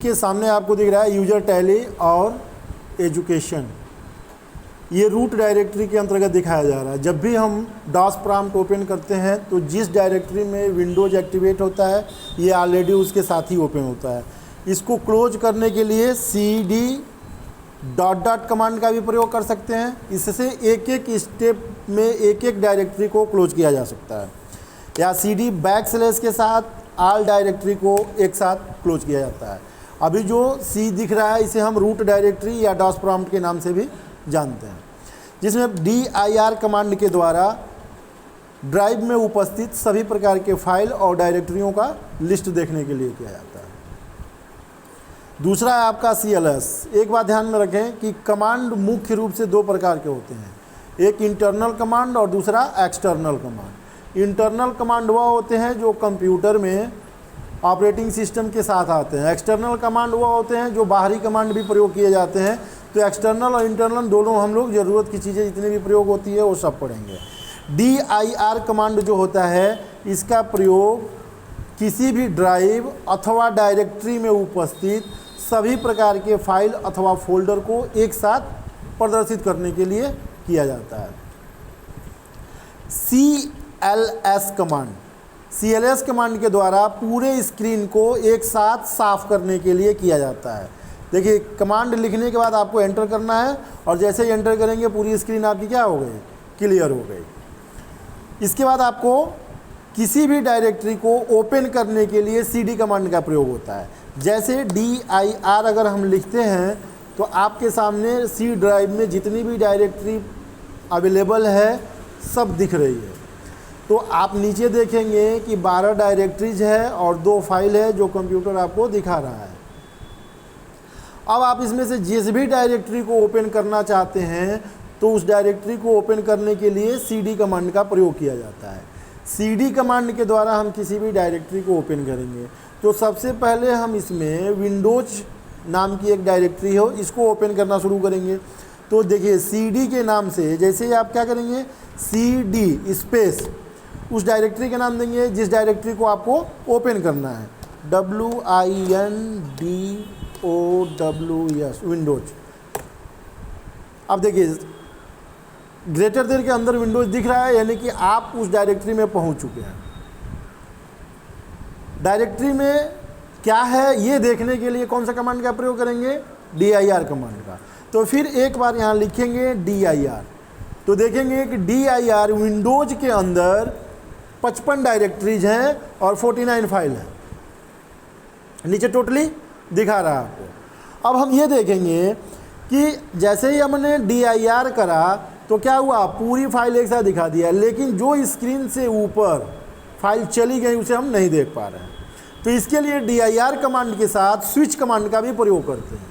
के सामने आपको दिख रहा है यूजर टैली और एजुकेशन, ये रूट डायरेक्टरी के अंतर्गत दिखाया जा रहा है। जब भी हम डॉस प्रॉम्प्ट ओपन करते हैं तो जिस डायरेक्टरी में विंडोज एक्टिवेट होता है ये ऑलरेडी उसके साथ ही ओपन होता है। इसको क्लोज करने के लिए cd डॉट कमांड का भी प्रयोग कर सकते हैं। इससे एक एक स्टेप में एक एक डायरेक्टरी को क्लोज किया जा सकता है, या cd बैकस्लैश के साथ ऑल डायरेक्टरी को एक साथ क्लोज किया जाता है। अभी जो C दिख रहा है इसे हम रूट डायरेक्टरी या डॉस प्रॉम्प्ट के नाम से भी जानते हैं, जिसमें dir कमांड के द्वारा ड्राइव में उपस्थित सभी प्रकार के फाइल और डायरेक्टरियों का लिस्ट देखने के लिए किया जाता है। दूसरा है आपका cls। एक बात ध्यान में रखें कि कमांड मुख्य रूप से दो प्रकार के होते हैं, एक इंटरनल कमांड और दूसरा एक्सटर्नल कमांड। इंटरनल कमांड वह होते हैं जो कंप्यूटर में ऑपरेटिंग सिस्टम के साथ आते हैं। एक्सटर्नल कमांड वो होते हैं जो बाहरी कमांड भी प्रयोग किए जाते हैं। तो एक्सटर्नल और इंटरनल दोनों हम लोग ज़रूरत की चीज़ें जितनी भी प्रयोग होती है वो सब पढ़ेंगे। dir कमांड जो होता है इसका प्रयोग किसी भी ड्राइव अथवा डायरेक्टरी में उपस्थित सभी प्रकार के फाइल अथवा फोल्डर को एक साथ प्रदर्शित करने के लिए किया जाता है। cls कमांड के द्वारा पूरे स्क्रीन को एक साथ साफ करने के लिए किया जाता है। देखिए, कमांड लिखने के बाद आपको एंटर करना है और जैसे ही एंटर करेंगे पूरी स्क्रीन आपकी क्या हो गई, क्लियर हो गई। इसके बाद आपको किसी भी डायरेक्टरी को ओपन करने के लिए cd कमांड का प्रयोग होता है। जैसे dir अगर हम लिखते हैं तो आपके सामने C ड्राइव में जितनी भी डायरेक्टरी अवेलेबल है सब दिख रही है। तो आप नीचे देखेंगे कि 12 डायरेक्टरीज है और 2 फाइल है जो कंप्यूटर आपको दिखा रहा है। अब आप इसमें से जिस भी डायरेक्टरी को ओपन करना चाहते हैं तो उस डायरेक्टरी को ओपन करने के लिए cd कमांड का प्रयोग किया जाता है। cd कमांड के द्वारा हम किसी भी डायरेक्टरी को ओपन करेंगे तो सबसे पहले हम इसमें विंडोज नाम की एक डायरेक्टरी हो इसको ओपन करना शुरू करेंगे। तो देखिए, cd के नाम से जैसे ही आप क्या करेंगे, cd स्पेस उस डायरेक्टरी का नाम देंगे जिस डायरेक्टरी को आपको ओपन करना है, windows विंडोज। अब देखिए, ग्रेटर देर के अंदर विंडोज दिख रहा है, यानी कि आप उस डायरेक्टरी में पहुंच चुके हैं। डायरेक्टरी में क्या है ये देखने के लिए कौन सा कमांड का प्रयोग करेंगे, dir कमांड का। तो फिर एक बार यहाँ लिखेंगे dir, तो देखेंगे कि dir विंडोज के अंदर 55 डायरेक्टरीज हैं और 49 फाइल हैं, नीचे टोटली दिखा रहा है आपको। अब हम ये देखेंगे कि जैसे ही हमने dir करा तो क्या हुआ, पूरी फाइल एक साथ दिखा दिया, लेकिन जो स्क्रीन से ऊपर फाइल चली गई उसे हम नहीं देख पा रहे हैं। तो इसके लिए dir कमांड के साथ स्विच कमांड का भी प्रयोग करते हैं,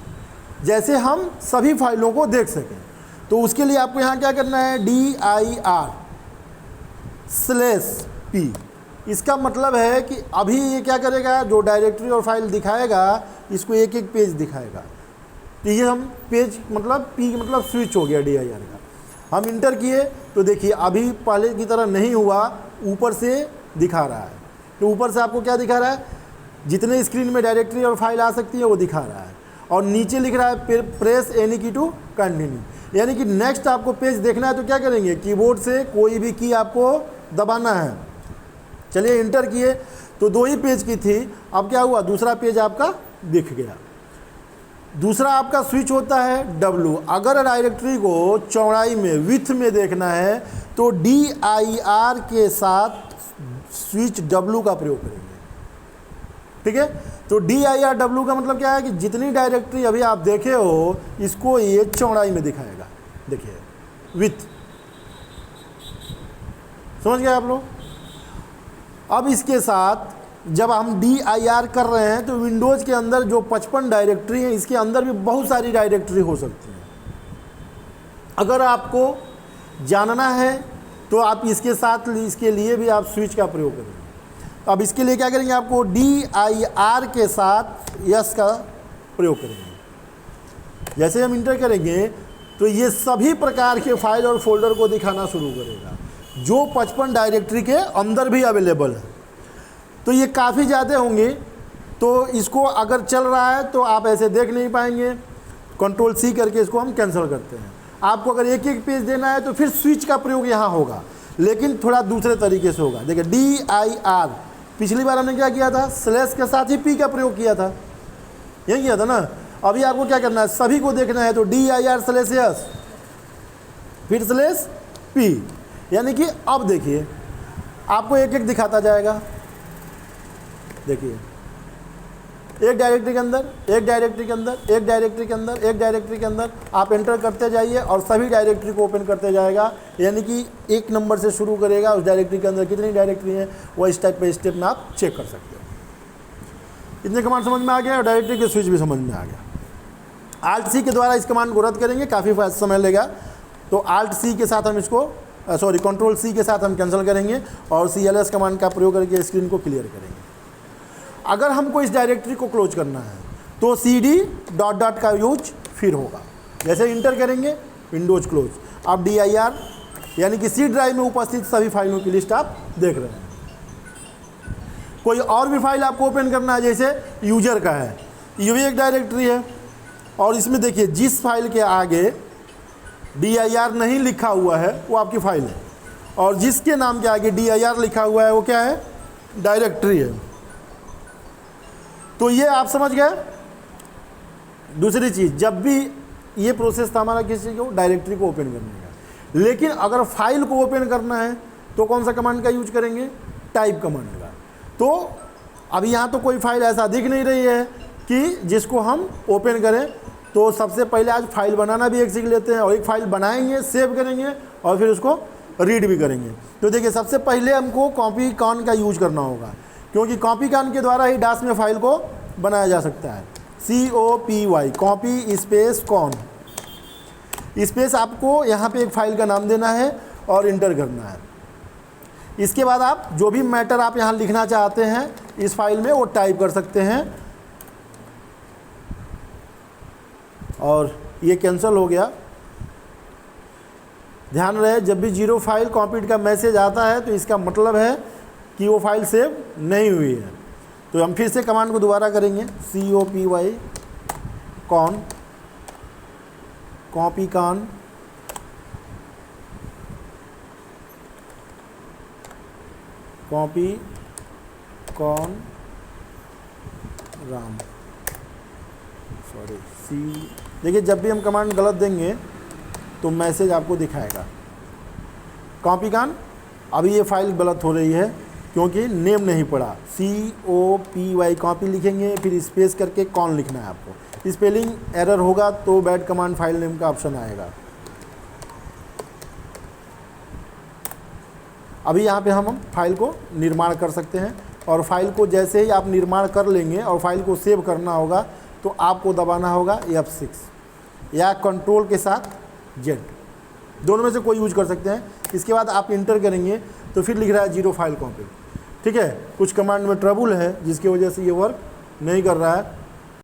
जैसे हम सभी फाइलों को देख सकें। तो उसके लिए आपको यहाँ क्या करना है, dir/p। इसका मतलब है कि अभी ये क्या करेगा, जो डायरेक्टरी और फाइल दिखाएगा इसको एक एक पेज दिखाएगा। तो ये हम पेज मतलब p मतलब स्विच हो गया dir का। हम इंटर किए तो देखिए अभी पहले की तरह नहीं हुआ, ऊपर से दिखा रहा है। तो ऊपर से आपको क्या दिखा रहा है, जितने स्क्रीन में डायरेक्टरी और फाइल आ सकती है वो दिखा रहा है, और नीचे लिख रहा है प्रेस एनी की टू कंटिन्यू, यानी कि नेक्स्ट आपको पेज देखना है तो क्या करेंगे, कीबोर्ड से कोई भी की आपको दबाना है। चलिए, इंटर किए तो 2 ही पेज की थी, अब क्या हुआ, दूसरा पेज आपका दिख गया। दूसरा आपका स्विच होता है W। अगर डायरेक्टरी को चौड़ाई में विड्थ में देखना है तो dir के साथ स्विच W का प्रयोग करेंगे। ठीक है, तो dir/W का मतलब क्या है कि जितनी डायरेक्टरी अभी आप देखे हो इसको ये चौड़ाई में दिखाएगा। देखिए, विड्थ, समझ गए आप लोग। अब इसके साथ जब हम dir कर रहे हैं तो विंडोज़ के अंदर जो 55 डायरेक्टरी हैं इसके अंदर भी बहुत सारी डायरेक्टरी हो सकती हैं। अगर आपको जानना है तो आप इसके साथ इसके लिए भी आप स्विच का प्रयोग करेंगे। अब इसके लिए क्या करेंगे, आपको dir के साथ यस का प्रयोग करेंगे। जैसे हम इंटर करेंगे तो ये सभी प्रकार के फाइल और फोल्डर को दिखाना शुरू करेगा जो 55 डायरेक्टरी के अंदर भी अवेलेबल है। तो ये काफ़ी ज़्यादा होंगे, तो इसको अगर चल रहा है तो आप ऐसे देख नहीं पाएंगे, कंट्रोल सी करके इसको हम कैंसिल करते हैं। आपको अगर एक एक पेज देना है तो फिर स्विच का प्रयोग यहाँ होगा, लेकिन थोड़ा दूसरे तरीके से होगा। देखिए DIR, पिछली बार हमने क्या किया था, स्लैश के साथ ही P का प्रयोग किया था, यही किया था ना। अभी आपको क्या करना है, सभी को देखना है, तो DIR स्लैश S फिर स्लैश P, यानी कि अब देखिए आपको एक एक दिखाता जाएगा। देखिए एक डायरेक्टरी के अंदर, एक डायरेक्टरी के अंदर, एक डायरेक्टरी के अंदर, एक डायरेक्टरी के अंदर आप एंटर करते जाइए और सभी डायरेक्टरी को ओपन करते जाएगा, यानी कि एक नंबर से शुरू करेगा, उस डायरेक्टरी के अंदर कितनी डायरेक्टरी है वो इस टाइप पे स्टेप में आप चेक कर सकते हो। इतने कमांड समझ में आ गया और डायरेक्टरी के स्विच भी समझ में आ गया। Alt C के द्वारा इस कमांड को रद्द करेंगे, काफ़ी समय लेगा, तो Alt C के साथ हम इसको कंट्रोल C के साथ हम कैंसिल करेंगे और CLS कमांड का प्रयोग करके स्क्रीन को क्लियर करेंगे। अगर हमको इस डायरेक्टरी को क्लोज करना है तो CD डॉट का यूज फिर होगा। जैसे इंटर करेंगे विंडोज क्लोज, अब DIR यानी कि C ड्राइव में उपस्थित सभी फाइलों की लिस्ट आप देख रहे हैं। कोई और भी फाइल आपको ओपन करना है, जैसे यूजर का है, ये भी एक डायरेक्टरी है और इसमें देखिए जिस फाइल के आगे DIR नहीं लिखा हुआ है वो आपकी फाइल है, और जिसके नाम के आगे DIR लिखा हुआ है वो क्या है, डायरेक्टरी है। तो ये आप समझ गए। दूसरी चीज़, जब भी ये प्रोसेस था हमारा किसी को डायरेक्टरी को ओपन करने का, लेकिन अगर फाइल को ओपन करना है तो कौन सा कमांड का यूज करेंगे, टाइप कमांड का। तो अभी यहाँ तो कोई फाइल ऐसा दिख नहीं रही है कि जिसको हम ओपन करें, तो सबसे पहले आज फाइल बनाना भी एक सीख लेते हैं और एक फाइल बनाएंगे, सेव करेंगे और फिर उसको रीड भी करेंगे। तो देखिए सबसे पहले हमको कॉपी कॉन का यूज करना होगा, क्योंकि कॉपी कॉन के द्वारा ही डास में फाइल को बनाया जा सकता है। COPY, copy space con space, आपको यहाँ पे एक फाइल का नाम देना है और इंटर करना है। इसके बाद आप जो भी मैटर आप यहाँ लिखना चाहते हैं इस फाइल में वो टाइप कर सकते हैं। और ये कैंसिल हो गया। ध्यान रहे, जब भी 0 फाइल कॉपीड का मैसेज आता है तो इसका मतलब है कि वो फाइल सेव नहीं हुई है। तो हम फिर से कमांड को दोबारा करेंगे, COPY कॉन, copy con, copy con Ram, sorry C. देखिए जब भी हम कमांड गलत देंगे तो मैसेज आपको दिखाएगा कॉपी कॉन। अभी ये फाइल गलत हो रही है क्योंकि नेम नहीं पड़ा, COPY कॉपी लिखेंगे, फिर स्पेस करके कॉन लिखना है आपको। स्पेलिंग एरर होगा तो बैड कमांड फाइल नेम का ऑप्शन आएगा। अभी यहाँ पे हम फाइल को निर्माण कर सकते हैं, और फाइल को जैसे ही आप निर्माण कर लेंगे और फाइल को सेव करना होगा तो आपको दबाना होगा F6 या कंट्रोल के साथ Z, दोनों में से कोई यूज कर सकते हैं। इसके बाद आप इंटर करेंगे तो फिर लिख रहा है 0 फाइल कॉपी। ठीक है, कुछ कमांड में ट्रबल है जिसकी वजह से ये वर्क नहीं कर रहा है।